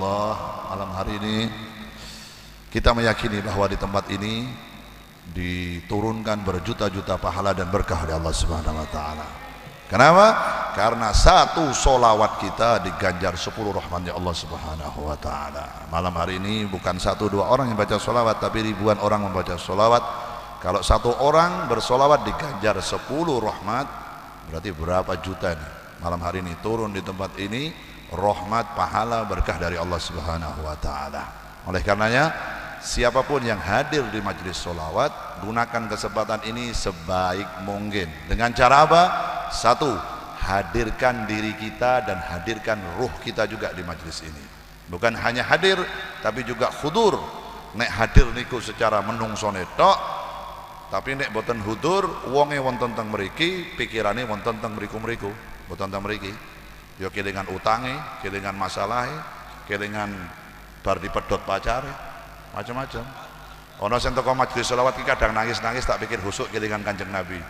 Allah, malam hari ini kita meyakini bahwa di tempat ini diturunkan berjuta-juta pahala dan berkah dari Allah Subhanahu wa taala. Kenapa? Karena satu solawat kita diganjar 10 rahmatnya Allah Subhanahu wa taala. Malam hari ini bukan 1-2 orang yang baca solawat, tapi ribuan orang membaca solawat. Kalau satu orang bersolawat diganjar 10 rahmat, berarti berapa juta nih malam hari ini turun di tempat ini rahmat, pahala, berkah dari Allah Subhanahu wa taala. Oleh karenanya siapapun yang hadir di majelis solawat, gunakan kesempatan ini sebaik mungkin. Dengan cara apa? Satu, hadirkan diri kita dan hadirkan ruh kita juga di majelis ini. Bukan hanya hadir, tapi juga khudur. Nek hadir niku secara menungsone tok, tapi nek boten hudur, wonge wonten teng mriki, pikirane wonten teng mriku-mriku, boten teng mriki. Ya kelingan utange, kelingan masalahe, kelingan bar dipedhot pacare, macam-macam. Ono sing teko majelis selawat iki kadang nangis-nangis tak pikir husuk kelingan Kanjeng Nabi.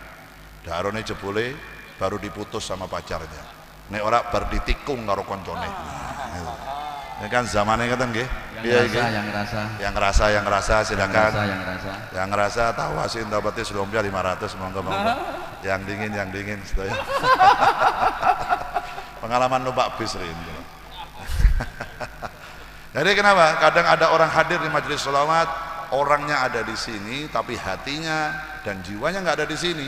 Darone jebule baru diputus sama pacarnya. Nek ora bar ditikung karo koncone. Ya kan zamannya kata nggih. Yang ngerasa silakan. Yang ngerasa tawasin dapatnya selompia 500 monggo. Yang dingin sedaya. Pengalaman numpak bis ini. Jadi kenapa? Kadang ada orang hadir di majelis sholawat, orangnya ada di sini, tapi hatinya dan jiwanya nggak ada di sini.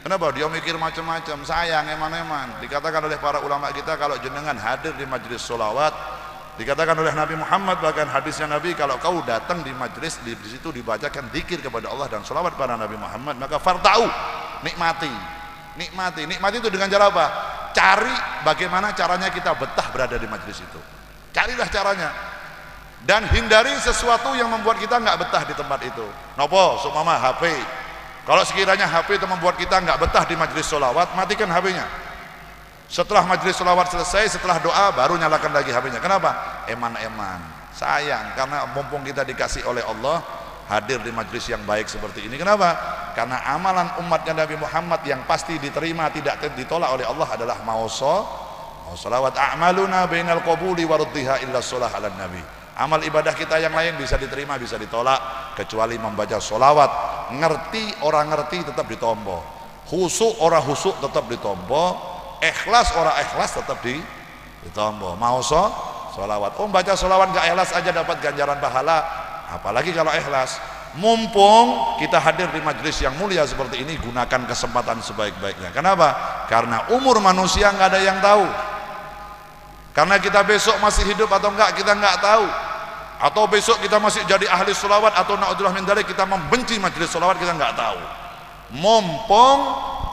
Kenapa? Dia mikir macam-macam, sayang eman-eman. Dikatakan oleh para ulama kita, kalau jenengan hadir di majelis sholawat, dikatakan oleh Nabi Muhammad, bahkan hadisnya Nabi, kalau kau datang di majelis, di situ dibacakan dzikir kepada Allah dan sholawat pada Nabi Muhammad, maka farta'u, nikmati itu dengan cara apa? Cari bagaimana caranya kita betah berada di majelis itu. Carilah caranya dan hindari sesuatu yang membuat kita nggak betah di tempat itu. Nopo? Sumama HP. Kalau sekiranya HP itu membuat kita nggak betah di majelis sholawat, matikan HP-nya. Setelah majelis sholawat selesai, setelah doa baru nyalakan lagi HP-nya. Kenapa? Eman-eman, sayang, karena mumpung kita dikasih oleh Allah hadir di majelis yang baik seperti ini. Kenapa? Karena amalan umatnya Nabi Muhammad yang pasti diterima, tidak ditolak oleh Allah adalah mau sholawat. A'maluna bainal qabuli waruddiha illa sholah ala nabi. Amal ibadah kita yang lain bisa diterima, bisa ditolak, kecuali membaca sholawat. Ngerti orang ngerti tetap ditompo, husuk orang husuk tetap ditompo, ikhlas orang ikhlas tetap ditompo. Mau sholawat. Baca sholawat gak ikhlas aja dapat ganjaran pahala, apalagi kalau ikhlas. Mumpung kita hadir di majelis yang mulia seperti ini, gunakan kesempatan sebaik-baiknya. Kenapa? Karena umur manusia nggak ada yang tahu. Karena kita besok masih hidup atau enggak kita enggak tahu, atau besok kita masih jadi ahli sholawat atau na'udzubillah min dzalik kita membenci majelis sholawat, kita enggak tahu. Mumpung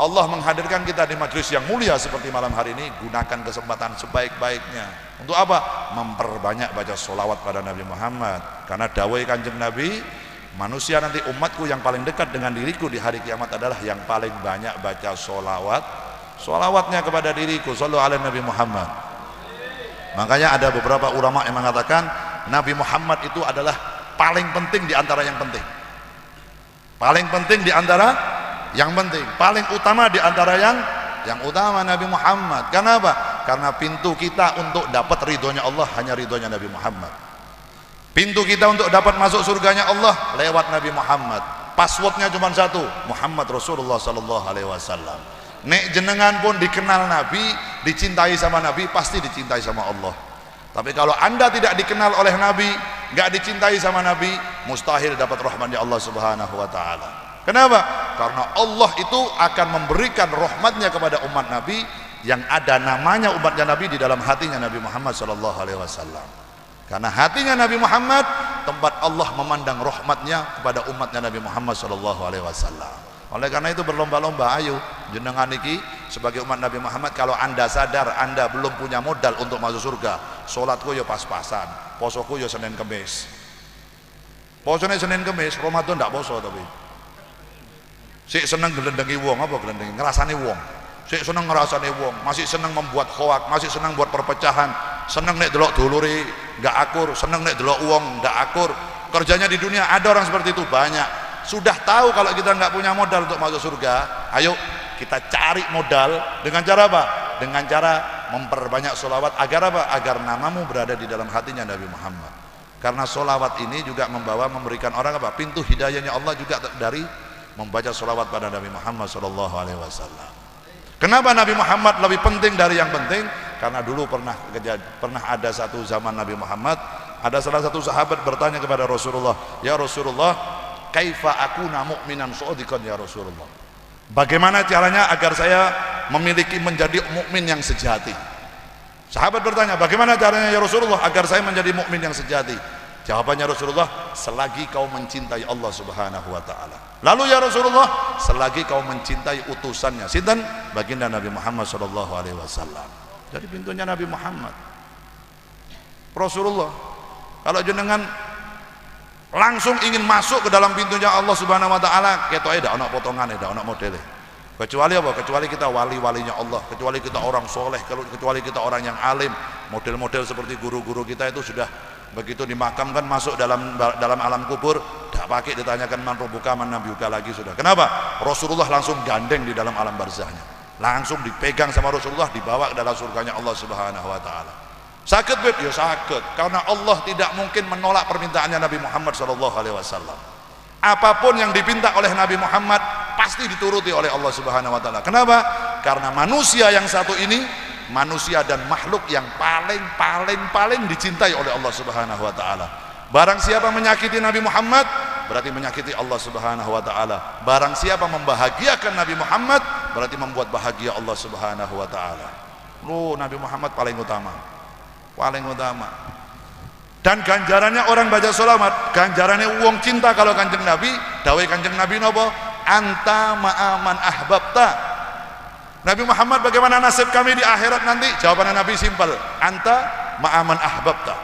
Allah menghadirkan kita di majelis yang mulia seperti malam hari ini, gunakan kesempatan sebaik-baiknya. Untuk apa? Memperbanyak baca sholawat pada Nabi Muhammad. Karena dawai Kanjeng Nabi, manusia nanti umatku yang paling dekat dengan diriku di hari kiamat adalah yang paling banyak baca sholawatnya kepada diriku. Shallu ala Nabi Muhammad. Makanya ada beberapa ulama yang mengatakan Nabi Muhammad itu adalah paling penting di antara yang penting. Paling penting di antara yang penting, paling utama di antara yang utama Nabi Muhammad. Kenapa? Karena pintu kita untuk dapat ridhonya Allah hanya ridhonya Nabi Muhammad. Pintu kita untuk dapat masuk surganya Allah lewat Nabi Muhammad. Passwordnya cuma satu, Muhammad Rasulullah sallallahu alaihi wasallam. Nek jenengan pun dikenal Nabi, dicintai sama Nabi, pasti dicintai sama Allah. Tapi kalau anda tidak dikenal oleh Nabi, nggak dicintai sama Nabi, mustahil dapat rahmatnya Allah Subhanahu wa taala. Kenapa? Karena Allah itu akan memberikan rahmatnya kepada umat Nabi yang ada namanya umatnya Nabi di dalam hatinya Nabi Muhammad sallallahu alaihi wasallam. Karena hatinya Nabi Muhammad tempat Allah memandang rahmatnya kepada umatnya Nabi Muhammad sallallahu alaihi wasallam. Oleh karena itu berlomba-lomba, ayo jenengan iki sebagai umat Nabi Muhammad, kalau anda sadar anda belum punya modal untuk masuk surga, sholatku ya pas-pasan, posoku ya Senin Kemis. Posone Senin Kemis, Ramadan ndak poso tapi. Sik seneng glendengi wong, apa glendengi? Ngerasani wong. Sik seneng ngerasani wong, masih seneng membuat hoak, masih seneng buat perpecahan, seneng nek delok dulure nggak akur, seneng nek delok wong nggak akur. Kerjanya di dunia ada orang seperti itu banyak. Sudah tahu kalau kita nggak punya modal untuk masuk surga, ayo kita cari modal dengan cara apa? Dengan cara memperbanyak sholawat agar apa? Agar namamu berada di dalam hatinya Nabi Muhammad. Karena sholawat ini juga memberikan orang apa? Pintu hidayahnya Allah juga dari membaca sholawat pada Nabi Muhammad SAW. Kenapa Nabi Muhammad lebih penting dari yang penting? Karena dulu pernah ada satu zaman Nabi Muhammad, ada salah satu sahabat bertanya kepada Rasulullah, ya Rasulullah, kaifa akuna mu'minan shadiqan ya Rasulullah, bagaimana caranya agar saya menjadi mukmin yang sejati? Sahabat bertanya, bagaimana caranya ya Rasulullah agar saya menjadi mukmin yang sejati? Jawabannya Rasulullah, selagi kau mencintai Allah Subhanahu wa taala. Lalu ya Rasulullah, selagi kau mencintai utusannya, sinten? Baginda Nabi Muhammad sallallahu alaihi wasallam. Jadi pintunya Nabi Muhammad. Rasulullah, kalau jenengan langsung ingin masuk ke dalam pintunya Allah Subhanahu wa taala, ketoke ndak ana potongane, ndak ana modele. Kecuali apa? Kecuali kita wali-walinya Allah, kecuali kita orang soleh, kecuali kita orang yang alim. Model-model seperti guru-guru kita itu sudah begitu dimakamkan masuk dalam alam kubur, tidak pakai ditanyakan man rabbuka man nabiyuka lagi sudah. Kenapa? Rasulullah langsung gandeng di dalam alam barzahnya, langsung dipegang sama Rasulullah, dibawa ke dalam surganya Allah Subhanahu wa taala. Sakit bet? Ya sakit, karena Allah tidak mungkin menolak permintaannya Nabi Muhammad SAW. Apapun yang dipinta oleh Nabi Muhammad pasti dituruti oleh Allah Subhanahu wa taala. Kenapa? Karena manusia yang satu ini, manusia dan makhluk yang paling dicintai oleh Allah Subhanahu wa taala. Barang siapa menyakiti Nabi Muhammad, berarti menyakiti Allah Subhanahu wa taala. Barang siapa membahagiakan Nabi Muhammad, berarti membuat bahagia Allah Subhanahu wa taala. Nabi Muhammad paling utama. Dan ganjarannya orang baca sholawat, ganjarannya uang cinta kalau kanjeng Nabi, dawai kanjeng Nabi nopo? Anta ma'aman ahbabta. Nabi Muhammad, bagaimana nasib kami di akhirat nanti? Jawaban Nabi simpel, anta ma'aman ahbabta.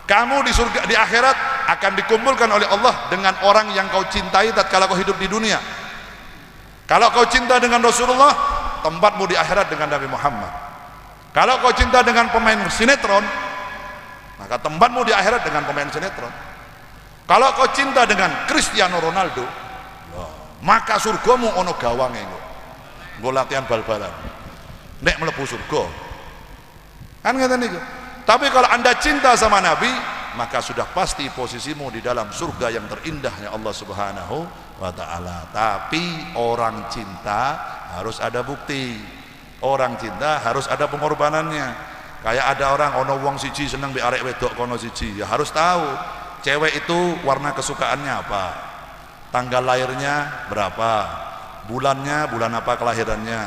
Kamu di surga, di akhirat akan dikumpulkan oleh Allah dengan orang yang kau cintai tatkala kau hidup di dunia. Kalau kau cinta dengan Rasulullah, tempatmu di akhirat dengan Nabi Muhammad. Kalau kau cinta dengan pemain sinetron, maka tempatmu di akhirat dengan pemain sinetron. Kalau kau cinta dengan Cristiano Ronaldo, maka surgamu ono gawange nggo latihan bal-balan nek mlebu surga kan ngeten niku. Tapi kalau Anda cinta sama Nabi, maka sudah pasti posisimu di dalam surga yang terindahnya Allah Subhanahu wa taala. Tapi orang cinta harus ada bukti, orang cinta harus ada pengorbanannya. Kayak ada orang ono wong siji seneng mbek arek wedok kono siji, ya harus tahu cewek itu warna kesukaannya apa, tanggal lahirnya berapa, bulannya bulan apa kelahirannya,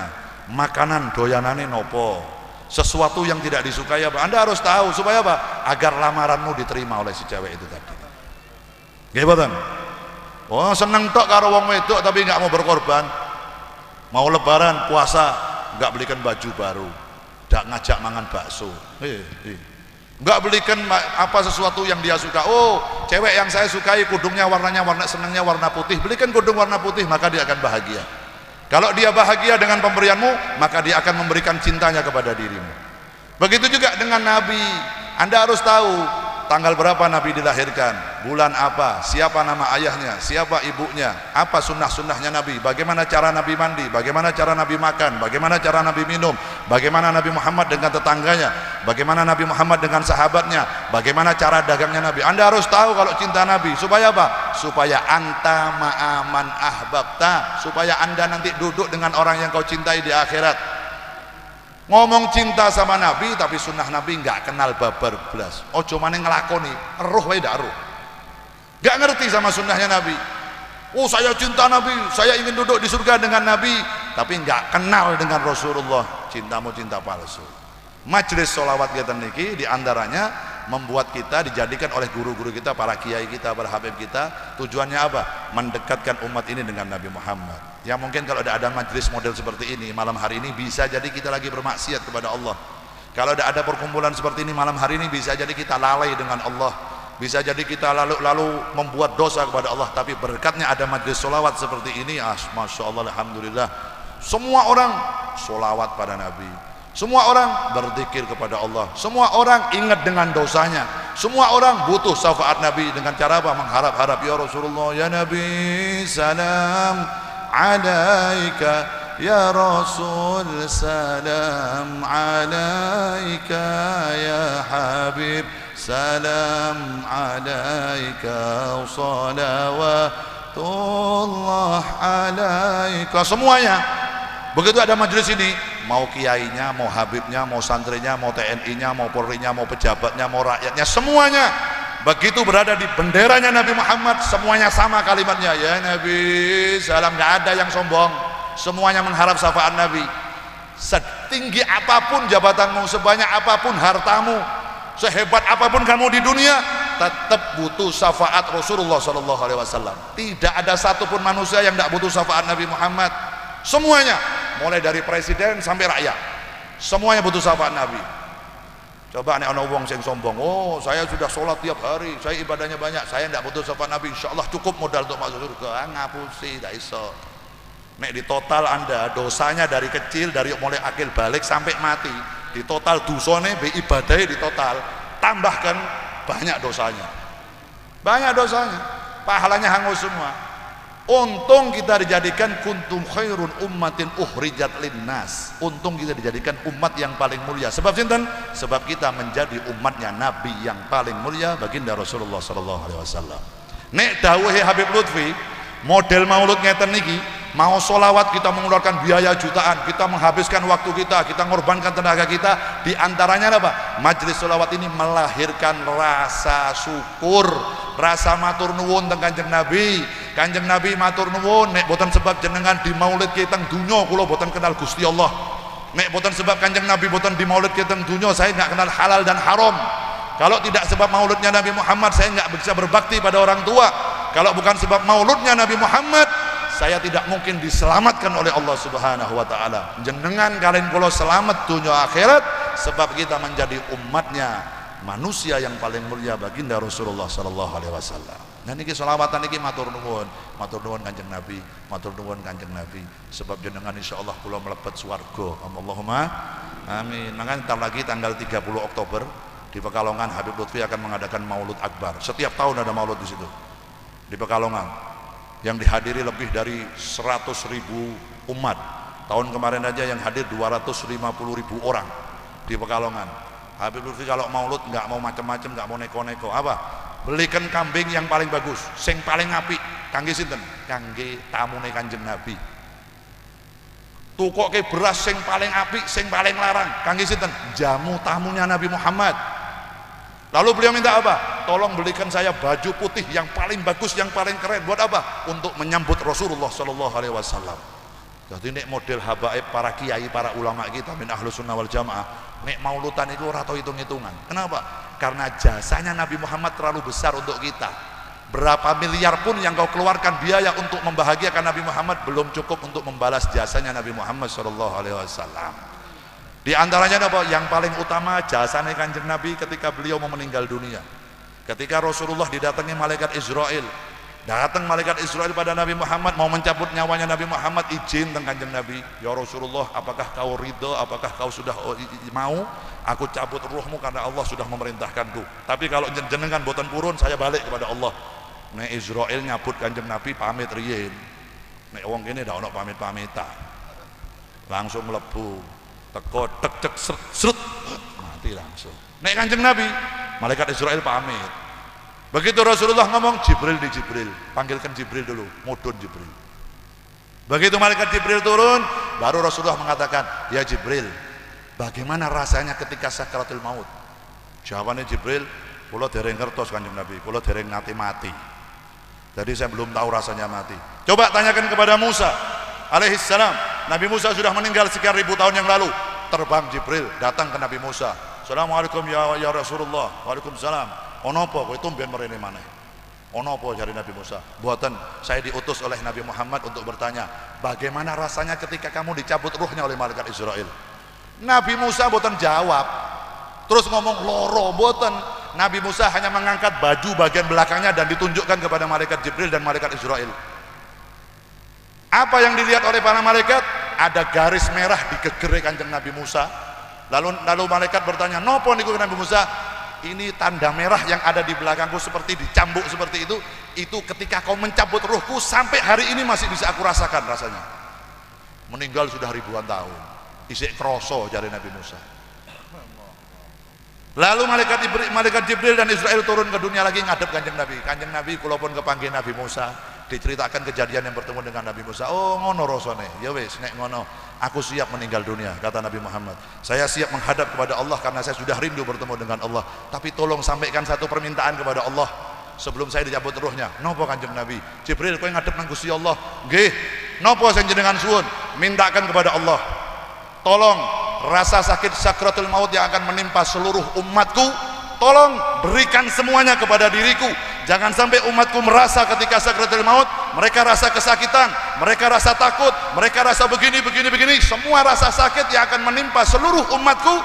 makanan doyanane nopo, sesuatu yang tidak disukai apa, Anda harus tahu supaya apa? Agar lamaranmu diterima oleh si cewek itu tadi. Nggih mboten? Oh, seneng tok karo wong wedok tapi nggak mau berkorban. Mau lebaran puasa nggak belikan baju baru, nggak ngajak mangan bakso. Nggak belikan apa sesuatu yang dia suka. Oh, cewek yang saya sukai kudungnya senangnya warna putih, belikan kudung warna putih, maka dia akan bahagia. Kalau dia bahagia dengan pemberianmu, maka dia akan memberikan cintanya kepada dirimu. Begitu juga dengan Nabi. Anda harus tahu tanggal berapa Nabi dilahirkan, bulan apa, siapa nama ayahnya, siapa ibunya, apa sunnah-sunnahnya Nabi, bagaimana cara Nabi mandi, bagaimana cara Nabi makan, bagaimana cara Nabi minum, bagaimana Nabi Muhammad dengan tetangganya, bagaimana Nabi Muhammad dengan sahabatnya, bagaimana cara dagangnya Nabi. Anda harus tahu kalau cinta Nabi. Supaya apa? Supaya anta ma'aman ahbabta, supaya Anda nanti duduk dengan orang yang kau cintai di akhirat. Ngomong cinta sama Nabi tapi sunnah Nabi nggak kenal babar blas. Ojo maneh ngelakoni, eruh wae ndak eruh. Nggak ngerti sama sunnahnya Nabi. Oh, saya cinta Nabi, saya ingin duduk di surga dengan Nabi, tapi nggak kenal dengan Rasulullah. Cintamu cinta palsu. Majelis sholawat kita niki diantaranya membuat kita dijadikan oleh guru-guru kita, para kiai kita, para habib kita, tujuannya apa? Mendekatkan umat ini dengan Nabi Muhammad. Ya mungkin kalau ada majelis model seperti ini malam hari ini, bisa jadi kita lagi bermaksiat kepada Allah. Kalau ada perkumpulan seperti ini malam hari ini, bisa jadi kita lalai dengan Allah, bisa jadi kita lalu membuat dosa kepada Allah. Tapi berkatnya ada majelis sholawat seperti ini, masya Allah, alhamdulillah, semua orang sholawat pada Nabi, semua orang berzikir kepada Allah, semua orang ingat dengan dosanya, semua orang butuh syafaat Nabi dengan cara apa? Mengharap-harap, ya Rasulullah, ya Nabi, salam alaika ya Rasul salam alaika ya Habib salam alaika salawatullah alaika. Semuanya begitu ada majelis ini, mau kiainya, mau habibnya, mau santrinya, mau TNI-nya, mau Polri-nya, mau pejabatnya, mau rakyatnya, semuanya begitu berada di benderanya Nabi Muhammad, semuanya sama kalimatnya, ya Nabi salam. Nggak ada yang sombong, semuanya mengharap syafaat Nabi. Setinggi apapun jabatanmu, sebanyak apapun hartamu, sehebat apapun kamu di dunia, tetap butuh syafaat Rasulullah SAW. Tidak ada satupun manusia yang tidak butuh syafaat Nabi Muhammad. Semuanya, mulai dari presiden sampai rakyat, semuanya butuh syafaat Nabi. Coba nek ana wong sing sombong, oh saya sudah sholat tiap hari, saya ibadahnya banyak, saya tidak butuh syafaat Nabi, insyaallah cukup modal untuk masuk surga. Ngapusi, tidak iso. Nek di total Anda dosanya dari kecil, dari mulai akil balik sampai mati, di total dosane be ibadahnya di total, tambahkan banyak dosanya, pahalanya hangus semua. Untung kita dijadikan kuntum khairun ummatin ukhrijat linnas. Untung kita dijadikan umat yang paling mulia. Sebab sinten? Sebab kita menjadi umatnya Nabi yang paling mulia, baginda Rasulullah sallallahu alaihi wasallam. Nek dawuhe Habib Lutfi, model maulud ngeten niki, mau sholawat kita mengeluarkan biaya jutaan, kita menghabiskan waktu kita mengorbankan tenaga kita. Di antaranya apa? Majelis sholawat ini melahirkan rasa syukur, rasa matur nuwun teng Kanjeng Nabi. Kanjeng Nabi matur nuwun, nek boten sebab jenengan di maulid kita dunya kula boten kenal Gusti Allah. Nek boten sebab Kanjeng Nabi boten di maulid kita dunya, saya nggak kenal halal dan haram. Kalau tidak sebab maulidnya Nabi Muhammad, saya nggak bisa berbakti pada orang tua. Kalau bukan sebab maulidnya Nabi Muhammad, saya tidak mungkin diselamatkan oleh Allah Subhanahu wa taala. Jenengan kalian kula selamat dunia akhirat sebab kita menjadi umatnya manusia yang paling mulia, baginda Rasulullah sallallahu alaihi wasallam. Nah niki selawatan niki matur nuwun Kanjeng Nabi, matur nuwun Kanjeng Nabi. Sebab jenengan insyaallah kula mlebet swarga. Allahumma amin. Maka entar lagi tanggal 30 Oktober di Pekalongan Habib Lutfi akan mengadakan Maulud Akbar. Setiap tahun ada maulud di situ. Di Pekalongan yang dihadiri lebih dari 100.000 umat. Tahun kemarin aja yang hadir 250.000 orang di Pekalongan. Habib Lutfi kalau maulud nggak mau macam-macam, nggak mau neko-neko. Apa? Belikan kambing yang paling bagus, sing paling apik, kangge sinten? Kangge tamune Kanjeng Nabi. Tukoke beras sing paling apik, sing paling larang, kangge sinten? Jamu tamunya Nabi Muhammad. Lalu beliau minta apa? Tolong belikan saya baju putih yang paling bagus, yang paling keren. Buat apa? Untuk menyambut Rasulullah sallallahu alaihi wasallam. Jadi nek model habaib para kiai, para ulama kita min ahlus sunnah wal jamaah, nek maulutan itu ora tau hitung-hitungan. Kenapa? Karena jasanya Nabi Muhammad terlalu besar untuk kita. Berapa miliar pun yang kau keluarkan biaya untuk membahagiakan Nabi Muhammad belum cukup untuk membalas jasanya Nabi Muhammad sallallahu alaihi wasallam. Di antaranya apa? Yang paling utama jasanya Kanjeng Nabi ketika beliau mau meninggal dunia. Ketika Rasulullah didatangi malaikat Israel, datang malaikat Israel pada Nabi Muhammad mau mencabut nyawanya Nabi Muhammad, izin teng Kanjeng Nabi, ya Rasulullah, apakah kau ridho, apakah kau sudah mau aku cabut ruhmu karena Allah sudah memerintahkanku. Tapi kalau jenengan boten purun, saya balik kepada Allah. Nek Israel nyabut Kanjeng Nabi pamit riyin. Nek wong kene ndak ono pamit-pamitan. Langsung mlebu, teko tek cek srut mati langsung. Nek Kanjeng Nabi, malaikat Israel pamit. Begitu Rasulullah ngomong, Jibril di Jibril, panggilkan Jibril dulu, mudun Jibril. Begitu malaikat Jibril turun, baru Rasulullah mengatakan, ya Jibril, bagaimana rasanya ketika sakaratul maut? Jawabannya Jibril, kula dereng ngertos Kanjeng Nabi, kula dereng nate mati. Jadi saya belum tahu rasanya mati. Coba tanyakan kepada Musa alaihissalam. Nabi Musa sudah meninggal sekian ribu tahun yang lalu. Terbang Jibril datang ke Nabi Musa. Assalamualaikum ya Rasulullah. Waalaikumsalam. Ono apa kowe tumben mrene maneh? Ono apa jare Nabi Musa? Mboten, saya diutus oleh Nabi Muhammad untuk bertanya, bagaimana rasanya ketika kamu dicabut ruhnya oleh malaikat Israel? Nabi Musa mboten jawab. Terus ngomong loro, mboten. Nabi Musa hanya mengangkat baju bagian belakangnya dan ditunjukkan kepada malaikat Jibril dan malaikat Israel. Apa yang dilihat oleh para malaikat? Ada garis merah di gegere Kanjeng Nabi Musa. Lalu malaikat bertanya, "Nopo niku Nabi Musa?" Ini tanda merah yang ada di belakangku seperti dicambuk seperti itu ketika kau mencabut ruhku sampai hari ini masih bisa aku rasakan rasanya. meninggal sudah ribuan tahun, isik kroso jari Nabi Musa. Lalu malaikat Jibril dan Israel turun ke dunia lagi ngadep Kanjeng Nabi. Kanjeng Nabi kula pun kepanggih Nabi Musa, diceritakan kejadian yang bertemu dengan Nabi Musa. Oh ngono rasane, ya wis nek ngono aku siap meninggal dunia, kata Nabi Muhammad. Saya siap menghadap kepada Allah karena saya sudah rindu bertemu dengan Allah. Tapi tolong sampaikan satu permintaan kepada Allah sebelum saya dicabut ruhnya. Napa Kanjeng Nabi? Jibril kowe ngadep nang Gusti Allah. Nggih. Napa sing jenengan suwun? Mintakan kepada Allah, tolong rasa sakit sakratul maut yang akan menimpa seluruh umatku, tolong berikan semuanya kepada diriku. Jangan sampai umatku merasa ketika sakratul maut mereka rasa kesakitan, mereka rasa takut, mereka rasa begini. Semua rasa sakit yang akan menimpa seluruh umatku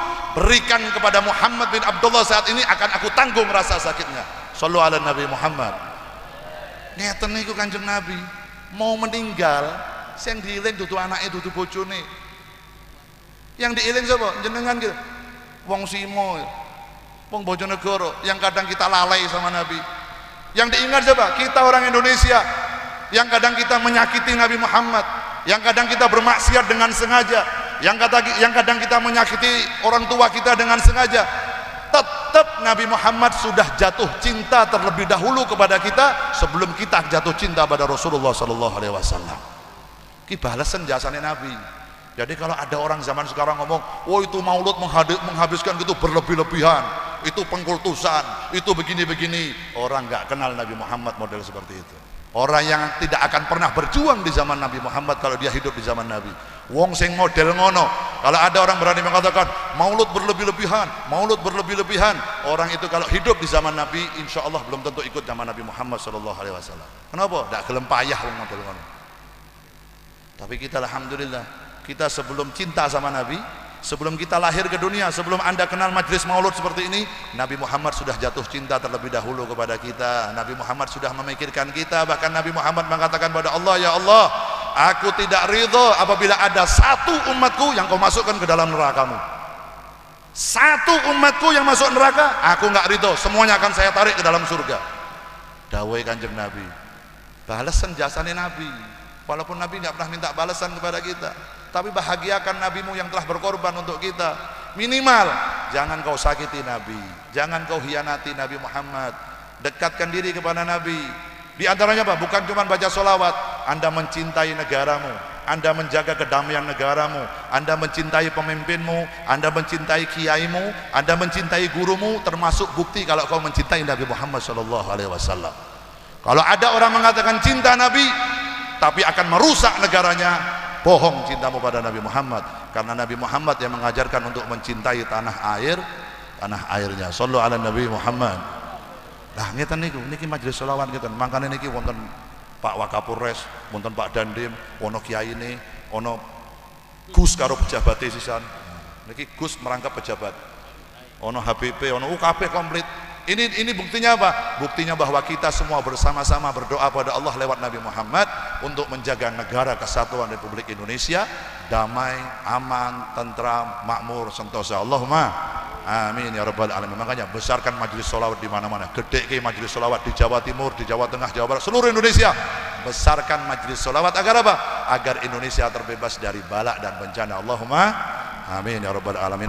berikan kepada Muhammad bin Abdullah saat ini, akan aku tanggung rasa sakitnya. Shallu ala Nabi Muhammad. Ngeten niku Kanjeng Nabi mau meninggal, sing dieling dudu anake dudu bojone. Yang diiling sapa? Jenengan gitu. Wong Simo, wong Bojonegoro yang kadang kita lalai sama Nabi. Yang diingat siapa? Kita orang Indonesia yang kadang kita menyakiti Nabi Muhammad, yang kadang kita bermaksiat dengan sengaja, yang kadang kita menyakiti orang tua kita dengan sengaja. Tetap Nabi Muhammad sudah jatuh cinta terlebih dahulu kepada kita sebelum kita jatuh cinta pada Rasulullah sallallahu alaihi wasallam. Ki balasan jasane Nabi. Jadi kalau ada orang zaman sekarang ngomong, oh itu maulud menghabiskan gitu berlebih-lebihan, itu pengkultusan, itu begini-begini, orang nggak kenal Nabi Muhammad model seperti itu. Orang yang tidak akan pernah berjuang di zaman Nabi Muhammad kalau dia hidup di zaman Nabi. Wong sing model ngono, kalau ada orang berani mengatakan maulud berlebih-lebihan, orang itu kalau hidup di zaman Nabi, insya Allah belum tentu ikut zaman Nabi Muhammad SAW. Kenapa? Nggak gelem payah wong model ngono. Tapi kita alhamdulillah, kita sebelum cinta sama Nabi, sebelum kita lahir ke dunia, sebelum Anda kenal majelis maulud seperti ini, Nabi Muhammad sudah jatuh cinta terlebih dahulu kepada kita. Nabi Muhammad sudah memikirkan kita. Bahkan Nabi Muhammad mengatakan kepada Allah, ya Allah, aku tidak ridho apabila ada satu umatku yang kau masukkan ke dalam nerakamu. Satu umatku yang masuk neraka, aku nggak ridho, semuanya akan saya tarik ke dalam surga. Dawai Kanjeng Nabi, balasan jasane Nabi. Walaupun Nabi nggak pernah minta balasan kepada kita, tapi bahagiakan nabimu yang telah berkorban untuk kita. Minimal jangan kau sakiti Nabi, jangan kau hianati Nabi Muhammad. Dekatkan diri kepada Nabi. Di antaranya apa? Bukan cuma baca sholawat. Anda mencintai negaramu, Anda menjaga kedamaian negaramu, Anda mencintai pemimpinmu, Anda mencintai kiaimu, Anda mencintai gurumu. Termasuk bukti kalau kau mencintai Nabi Muhammad SAW. Kalau ada orang mengatakan cinta Nabi tapi akan merusak negaranya, bohong cintamu pada Nabi Muhammad. Karena Nabi Muhammad yang mengajarkan untuk mencintai tanah airnya. Shallu ala Nabi Muhammad. Nah ngeten niku, niki majelis selawat ngeten. Mangkane niki wonten Pak Wakapolres, wonten Pak Dandim, ono kiyaine, ono Gus karo pejabat sisan. Niki Gus merangkap pejabat. Ono HBP, ono UKP komplit. Ini buktinya apa? Buktinya bahwa kita semua bersama-sama berdoa pada Allah lewat Nabi Muhammad untuk menjaga negara kesatuan Republik Indonesia damai, aman, tentram, makmur, sentosa. Allahumma amin ya rabbal alamin. Makanya besarkan majelis sholawat di mana-mana. Gede ke majelis sholawat di Jawa Timur, di Jawa Tengah, Jawa Barat, seluruh Indonesia. Besarkan majelis sholawat agar apa? Agar Indonesia terbebas dari bala dan bencana. Allahumma amin ya rabbal alamin.